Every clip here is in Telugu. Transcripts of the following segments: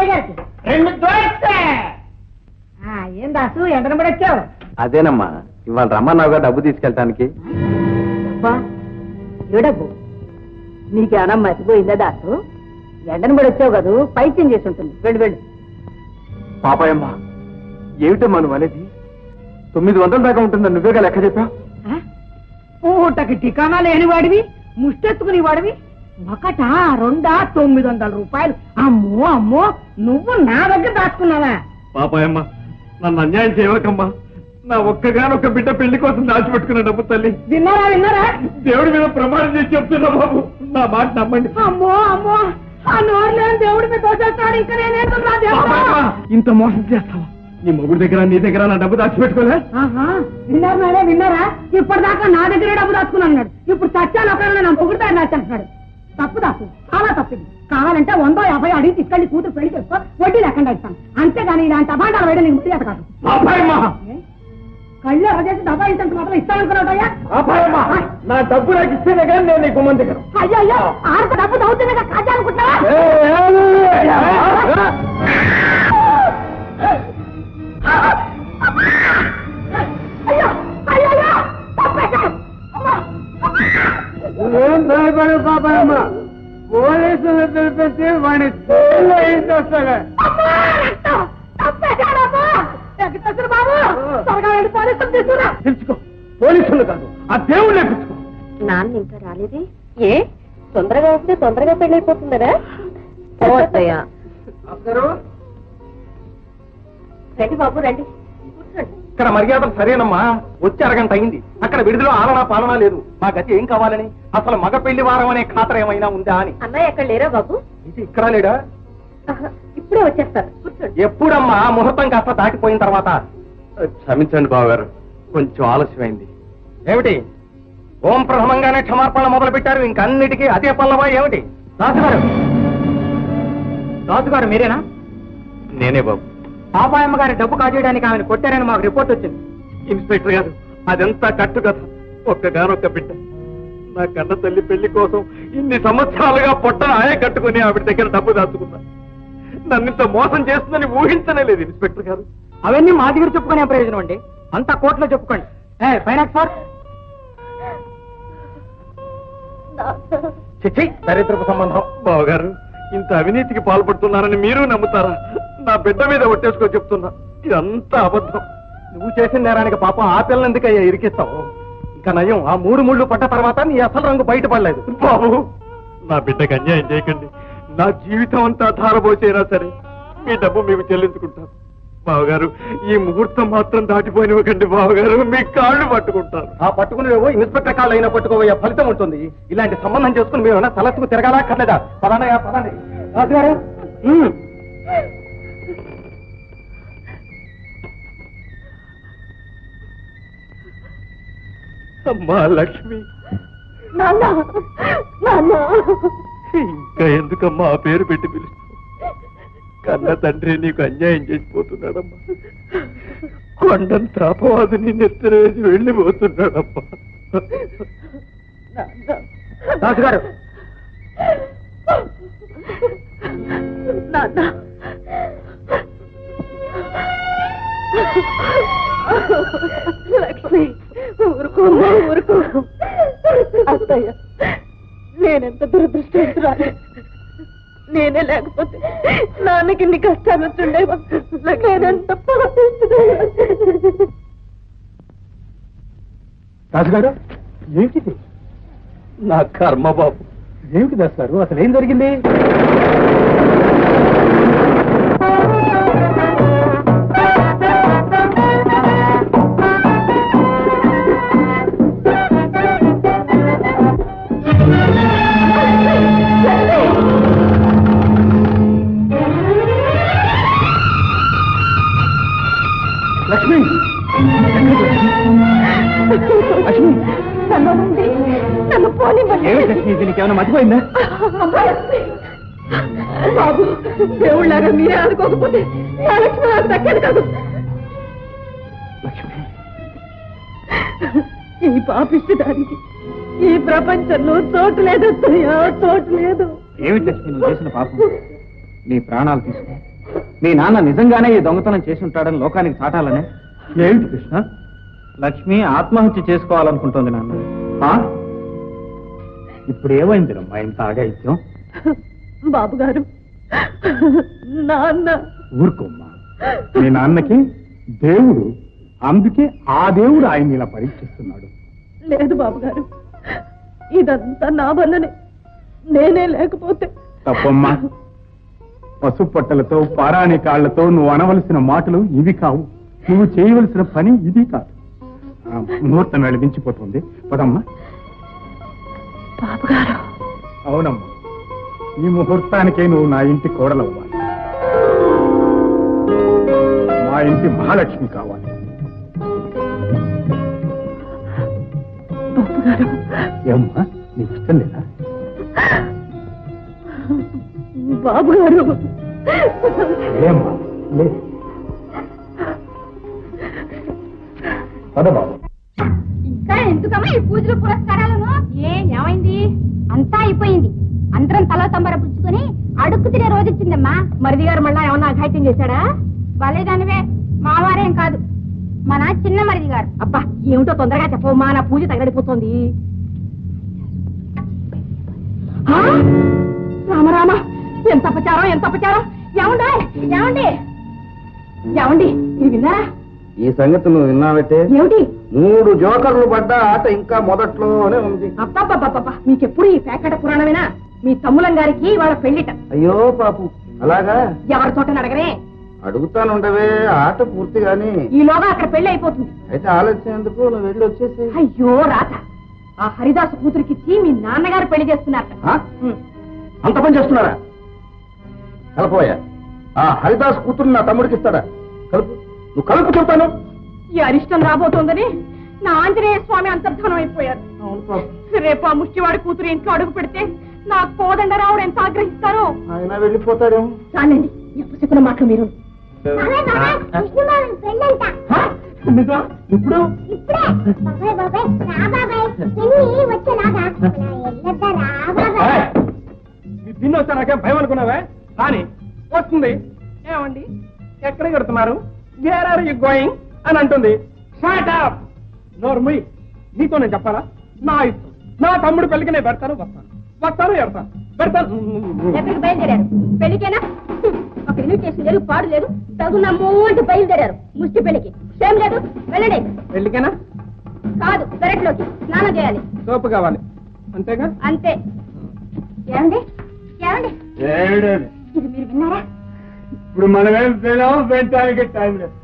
2 దోశ. ఏం దాసు ఎండను కూడా వచ్చావు? అదేనమ్మా, ఇవాళ రమ్మన్నావుగా డబ్బు తీసుకెళ్ళటానికి. ఏ డబ్బు? నీకేమన్నా మర్చిపోయిందా దాసు? ఎండను కూడా వచ్చావు కదా, పైత్యం చేసి ఉంటుంది. వెళ్ళు. పాపాయమ్మ, ఏమిటమ్మా నువ్వు అనేది? 900 దాకా ఉంటుందని నువ్వేగా లెక్క చెప్పావు. పూటకి టికానా లేని వాడివి, ముష్టెత్తుకుని వాడివి. 1, 2, 900 రూపాయలు. అమ్మో అమ్మో, నువ్వు నా దగ్గర దాచుకున్నావా? పాపాయమ్మ, నన్ను అన్యాయం చేయవకమ్మా. నా ఒక్కగానొక్క బిడ్డ పెళ్లి కోసం దాచిపెట్టుకున్న డబ్బు తల్లి. విన్నారా? దేవుడి మీద ప్రమాణం చేసి చెప్తున్నా బాబు, నా మాట నమ్మండి. అమ్మో అమ్మో, ఆ నోరు లేని దేవుడి మీద దోచేస్తాడు. ఇంకా ఇంత మోసం చేస్తావా? నీ మొగుడి దగ్గర నీ దగ్గర నా డబ్బు దాచిపెట్టుకోలే? విన్నారా? ఇప్పటిదాకా నా దగ్గరే డబ్బు దాచుకున్నాడు. ఇప్పుడు చచ్చాను ఒకవేళ నా మొగుడు దగ్గర దాచుకుంటున్నాడు. తప్పు దాసు, చాలా తప్పింది. కావాలంటే 100, 50 అడిగి తీసుకెళ్లి కూతురు పెళ్లి చేసుకో, వడ్డీ లేకుండా ఇస్తాను. అంతేగాని ఇలాంటి అబాండాలు వేయడం నీకు ముట్టి కాదు. కళ్ళు ఎర్రచేసి డబ్బా ఇంత మాత్రం ఇస్తానుకున్నాడయ్యా? నా డబ్బు నాకు ఇస్తేనే కానీ నేను నీకు గుమ్మం దగ్గర. అయ్యో, ఆరు డబ్బు దౌర్జన్యంగా కాజాలనుకుంటున్నావా? ఏం భయపడు పాపాయమ్మ, పోలీసులు తెలిపేసి వాడిని వస్తాగా. తెలుసుకో, పోలీసులు కాదు, ఆ దేవుళ్ళే పుచ్చుకో. నాన్న ఇంకా రాలేదే? ఏ తొందరగా వస్తే తొందరగా పెళ్ళైపోతుందరా? రండి బాబు, రండి. ఇక్కడ మర్యాదలు సరేనమ్మా. వచ్చి అరగంట అయింది. అక్కడ విడుదల ఆలనా పాలనా లేదు. మా గతి ఏం కావాలని? అసలు మగ పెళ్లి వారం అనే ఖాతర ఏమైనా ఉందా అని. అన్నయ్య ఎక్కడ లేరా బాబు? ఇది ఇక్కడ లేడా? ఇప్పుడే వచ్చేస్తారు, కూర్చోండి. ఎప్పుడమ్మా? ముహూర్తం కాస్త దాటిపోయిన తర్వాత. క్షమించండి బావగారు, కొంచెం ఆలస్యమైంది. ఏమిటి ఓం ప్రథమంగానే క్షమార్పణ మొదలు పెట్టారు, ఇంకన్నిటికీ అదే పల్లవా ఏమిటి? రాజుగారు మీరేనా? నేనే బాబు. పాపాయమ్మ గారి డబ్బు కాజేయడానికి ఆమెను కొట్టారని మాకు రిపోర్ట్ వచ్చింది. ఇన్స్పెక్టర్ గారు, అదంతా కట్టు కథ. ఒక్కగానొక్క బిడ్డ, నా కన్న తల్లి పెళ్లి కోసం ఇన్ని సంవత్సరాలుగా పొట్ట ఆయే కట్టుకుని ఆవిడ దగ్గర డబ్బు దాచుకున్నా. నన్నింత మోసం చేస్తుందని ఊహించనే లేదు ఇన్స్పెక్టర్ గారు. అవన్నీ మా దగ్గర చెప్పుకునే ప్రయోజనం అండి, అంతా కోర్టులో చెప్పుకోండి. ఫైనాన్స్ సార్, చిచ్చి దరిద్రపు సంబంధం. బావగారు, ఇంత అవినీతికి పాల్పడుతున్నారని మీరు నమ్ముతారా? నా బిడ్డ మీద ఒట్టేసుకో చెప్తున్నా, ఇదంతా అబద్ధం. నువ్వు చేసిన నేరానికి పాపం ఆ పిల్లలు ఎందుకయ్యా ఇరికిస్తావు? ఇంకా నయం, ఆ 3 ముళ్ళు పడ్డ తర్వాత నీ అసలు రంగు బయటపడలేదు. బాబు, నా బిడ్డకు అన్యాయం చేయకండి. నా జీవితం అంతా ధారపోసేనా సరే మీ డబ్బు మీకు చెల్లించుకుంటాను. బావగారు, ఈ ముహూర్తం మాత్రం దాటిపోయినవ్వకండి బావగారు, మీ కాళ్ళు పట్టుకుంటాను. ఆ పట్టుకునేవో ఇన్స్పెక్టర్ కాళ్ళు అయినా పట్టుకోవయ్యే ఫలితం ఉంటుంది. ఇలాంటి సంబంధం చేసుకుని మీరు ఏమైనా తలసుకు తిరగాలా కర్లేదా? పదానయా పదాన్ని. రాజుగారు, అమ్మా లక్ష్మి, ఇంకా ఎందుకమ్మా ఆ పేరు పెట్టి పిలుస్తావు? కన్న తండ్రి నీకు అన్యాయం చేసిపోతున్నాడమ్మా. కొండంత అపవాదిని నెత్తరేసి వెళ్ళిపోతున్నాడమ్మా. రాజుగారు, లక్ష్మి, ఊరుకో ఊరుకో. అత్తయ్య, నేనెంత దురదృష్టవంతురాలు. నేనే లేకపోతే నాన్నకి ఇన్ని కష్టాలు వచ్చిండేవా? నేనెంత రాజుగారు, ఏమిటిది? నా కర్మ బాబు. ఏమిటి దాస్తారు? అసలు ఏం జరిగింది? లక్ష్మి, లక్ష్మి, నన్ను పోనివ్వండి. ఏమిటి లక్ష్మి, దీనికి ఏమైనా మర్చిపోయిందా? బాబు, దేవుళ్ళగా మీరే అనుకోకపోతే నా లక్ష్మి నాకు దక్కేది కాదు. లక్ష్మి, ఈ పాపిష్టి దానికి ఈ ప్రపంచంలో చోటు లేదు, చోటు లేదు. ఏమిటి లక్ష్మి నువ్వు చేసిన పాపం? నీ ప్రాణాలు తీసుకో, మీ నాన్న నిజంగానే ఈ దొంగతనం చేసి ఉంటాడని లోకానికి చాటాలనే? ఏమిటి కృష్ణ? లక్ష్మి ఆత్మహత్య చేసుకోవాలనుకుంటోంది నాన్న. ఇప్పుడు ఏమైందిరమ్మా ఇంత ఆగాయిత్యం? బాబుగారు, నాన్న. ఊరుకోమ్మా, మీ నాన్నకి దేవుడు, అందుకే ఆ దేవుడు ఆయన ఇలా పరీక్షిస్తున్నాడు. లేదు బాబుగారు, ఇదంతా నా వల్లనే. నేనే లేకపోతే. తప్పమ్మా, పసుపు పట్టలతో పారాణి కాళ్లతో నువ్వు అనవలసిన మాటలు ఇవి కావు. నువ్వు చేయవలసిన పని ఇది కాదు. ముహూర్తం వేళ మించిపోతుంది. పదమ్మా. బాబుగారు. అవునమ్మా, ఈ ముహూర్తానికే నువ్వు నా ఇంటి కోడలవ్వాలి. మా ఇంటి మహాలక్ష్మి కావాలి. బాబుగారు. ఏమ్మా, నీకు ఇష్టం లేదా? బాబుగారు. ఏమ్మా, పద బాబు. ఇంకా ఎందుకమ్మా ఈ పూజలు పురస్కారాలను? ఏమైంది? అంతా అయిపోయింది. అందరం తల తంబర పుచ్చుకొని అడుక్కు తినే రోజు వచ్చిందమ్మా. మరిది గారు మళ్ళా ఏమన్నా అఘాయిత్యం చేశాడా? వాళ్ళేదానివే, మావారేం కాదు, మన చిన్న మరిది గారు. అబ్బా, ఏమిటో తొందరగా చెప్పమ్మా, నా పూజ తగడిపోతుంది. రామరామ, ఎంత అపచారం, ఎంత అపచారం! ఏమండి, ఏమండి, ఏమండి, ఇది విన్నారా? ఈ సంగతి నువ్వు విన్నావటే? ఏమిటి? 3 జోకర్లు పడ్డ ఆట ఇంకా మొదట్లోనే ఉంది. అబ్బా, మీకెప్పుడు ఈ పేకట పురాణమేనా? మీ తమ్ములం గారికి వాళ్ళ పెళ్లిట. అయ్యో పాపు, అలాగా? ఎవరి తోటని అడగరే? అడుగుతానుండవే, ఆట పూర్తిగాని. ఈలోగా అక్కడ పెళ్లి అయిపోతుంది. అయితే ఆలస్యం ఎందుకు, నువ్వు వెళ్ళి వచ్చేసి. అయ్యో రాత, ఆ హరిదాసు కూతురికిచ్చి మీ నాన్నగారు పెళ్లి చేస్తున్నారట. అంత పని చేస్తున్నారా? కలపోయా, ఆ హరిదాస్ కూతురు నా తమ్ముడికి ఇస్తాడా? కలుపు, నువ్వు కలుపు చెప్తాను. ఈ అరిష్టం రాబోతోందని నా ఆంజనేయ స్వామి అంతర్ధానం అయిపోయారు. రేపు ఆ ముష్టివాడి కూతురు ఇంట్లో అడుగు పెడితే నా కోదండరావుడు ఎంత ఆగ్రహిస్తారో. ఆయన వెళ్ళిపోతాడేమో. చాలండి, ఎప్పుడు చెప్పిన మాటలు మీరు. ఇప్పుడు తిని వచ్చా, నాకేం భయం అనుకున్నావే? కానీ వస్తుంది. ఏమండి, ఎక్కడ కడుతున్నారు? వేర్ ఆర్ యు గోయింగ్ అని అంటుంది. షట్ అప్, నోరు మూయి. నీతో నేను చెప్పాలా? నా ఇష్టం. నా తమ్ముడు పెళ్లికి నేను పెడతాను, వస్తాను పెడతాను. ఎక్కడికి బయలుదేరారు? పెళ్లికేనా? ఒక ఇన్విటేషన్ లేదు, పాడు లేదు, తగునమ్మో అంటూ బయలుదేరారు ముష్టి పెళ్లికి. సేమ్ లేదు, వెళ్ళండి. పెళ్లికేనా? కాదు, పెరట్లోకి స్నానం చేయాలి. సోపు కావాలి, అంతేగా? అంతే. ఏమండి, ఏమండి, ఇది మీరు విన్నారా? ఇప్పుడు మనమేం తినాం, పెట్టడానికి టైం లేదు.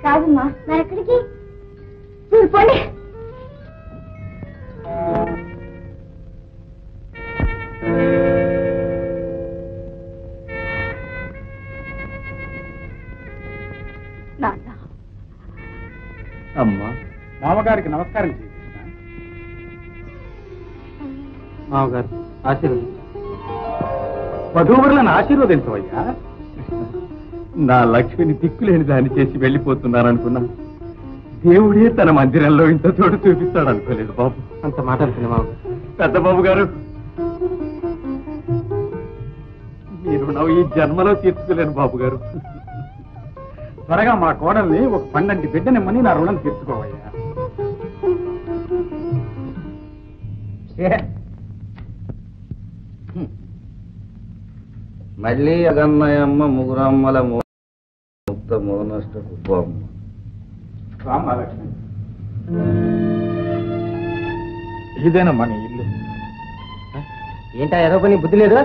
కాదమ్మా, మరి ఎక్కడికి? చూసుకోండి. అమ్మా, మామగారికి నమస్కారం చేయి. మామగారు ఆశీర్వదించు. వధూవరులను ఆశీర్వదించవయ్యా. నా లక్ష్మిని దిక్కులేని దాన్ని చేసి వెళ్ళిపోతున్నాననుకున్నా, దేవుడే తన మందిరంలో ఇంత చోటు చూపిస్తాడు అనుకోలేదు బాబు. అంత మాట అనుకున్నా బాబు. పెద్ద బాబు గారు, మీరు నవ్వు ఈ జన్మలో తీర్చుకోలేను బాబు గారు. త్వరగా మా కోడల్ని ఒక పండంటి బిడ్డనిమ్మని నా రుణం తీర్చుకోవయ్యా. మళ్ళీ అగన్నయమ్మ ముగురమ్మల ముక్త మోనష్ట కుప్పమ్మ. ఇదేనమ్మా నీ ఇల్లు. ఏంటా ఏదో పని బుద్ధి లేదు?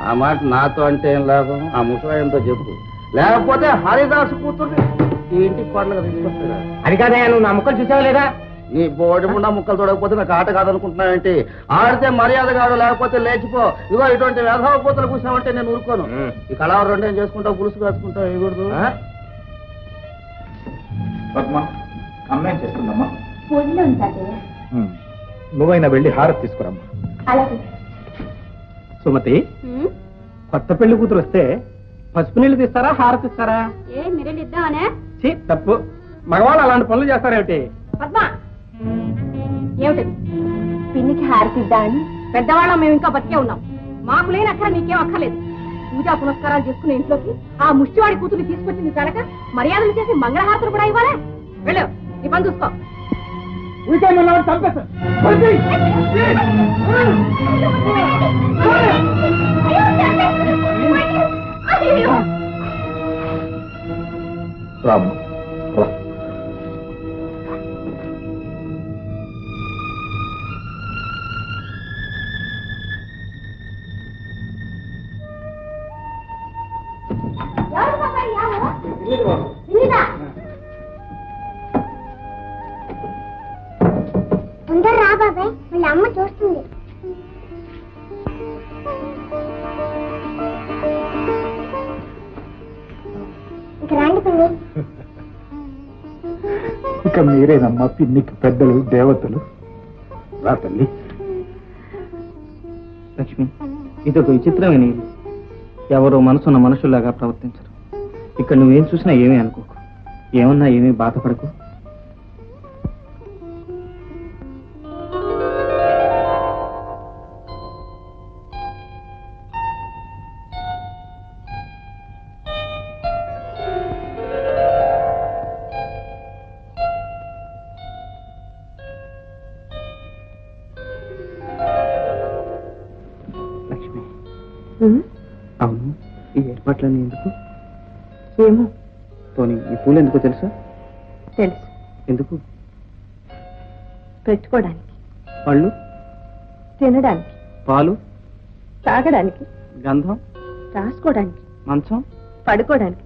ఆ మాట నాతో అంటే ఏం లాభం? ఆ ముసలాయంతో చెప్పు, లేకపోతే హరిదాసు కూతుర్ని ఈ ఇంటికి పండుగ తీసుకొస్తాడా? అది కాదయ్యా, నువ్వు నా ముక్కలు చూసావా లేదా? నీ బోడి ముండా ముక్కలు చూడకపోతే నాకు ఆట కాదనుకుంటున్నావేంటి? ఆడితే మర్యాద కాడు, లేకపోతే లేచిపో. ఇగో ఇటువంటి వ్యధవ పూతలు కూర్చామంటే నేను ఊరుకోను. ఈ కళావరం రెండేం చేసుకుంటావు, పులుసు కాచుకుంటావు, ఇవ్వకూడదు. పద్మ, అమ్మాయి చేస్తుందమ్మా. పూజలో ఉంటాడు. నువ్వైనా వెళ్ళి హారతి తీసుకురమ్మా. అలాగే. సుమతి, కొత్త పెళ్లి కూతురు వస్తే పసుపు నీళ్లు తీస్తారా, హారతి ఇస్తారా? మీరేళ్ళు ఇద్దామనే? తప్పు. మగవాళ్ళు అలాంటి పనులు చేస్తారేమిటి? పద్మ, ఏమిటి పిన్నికి హారతి ఇద్దామని? పెద్దవాళ్ళం మేము ఇంకా బతికే ఉన్నాం. మాకు లేని అక్కడ నీకేం అక్కర్లేదు. పూజా పునస్కారాలు చేసుకునే ఇంట్లోకి ఆ ముష్టివాడి కూతురు తీసుకొచ్చింది కనుక మర్యాదలు చేసి మంగళహారతులు కూడా ఇవ్వాలా? వెళ్ళు, నీ పని చూసుకో. రాము తొందర రా బాబాయ్, వాళ్ళ అమ్మ చూస్తుంది. ఇక రండి పిన్ని. ఇక మీరేనమ్మా పిన్నికి పెద్దలు దేవతలు. రా తల్లి. లక్ష్మి, ఇదొక విచిత్రమైన ఇల్లు. ఎవరో మనసున్న మనుషుల్లాగా ప్రవర్తించరు. ఇక్కడ నువ్వేం చూసినా ఏమీ అనుకోకు, ఏమన్నా ఏమీ బాధపడకు. లక్ష్మి, అవును, ఈ ఏర్పాట్లన్నీ ఎందుకు? ఏమో పోనీ ఈ పూలు ఎందుకో తెలుసా? తెలుసు. ఎందుకు? పెట్టుకోవడానికి, పళ్ళు, తినడానికి, పాలు, తాగడానికి, గంధం, రాసుకోవడానికి, మంచం, పడుకోవడానికి.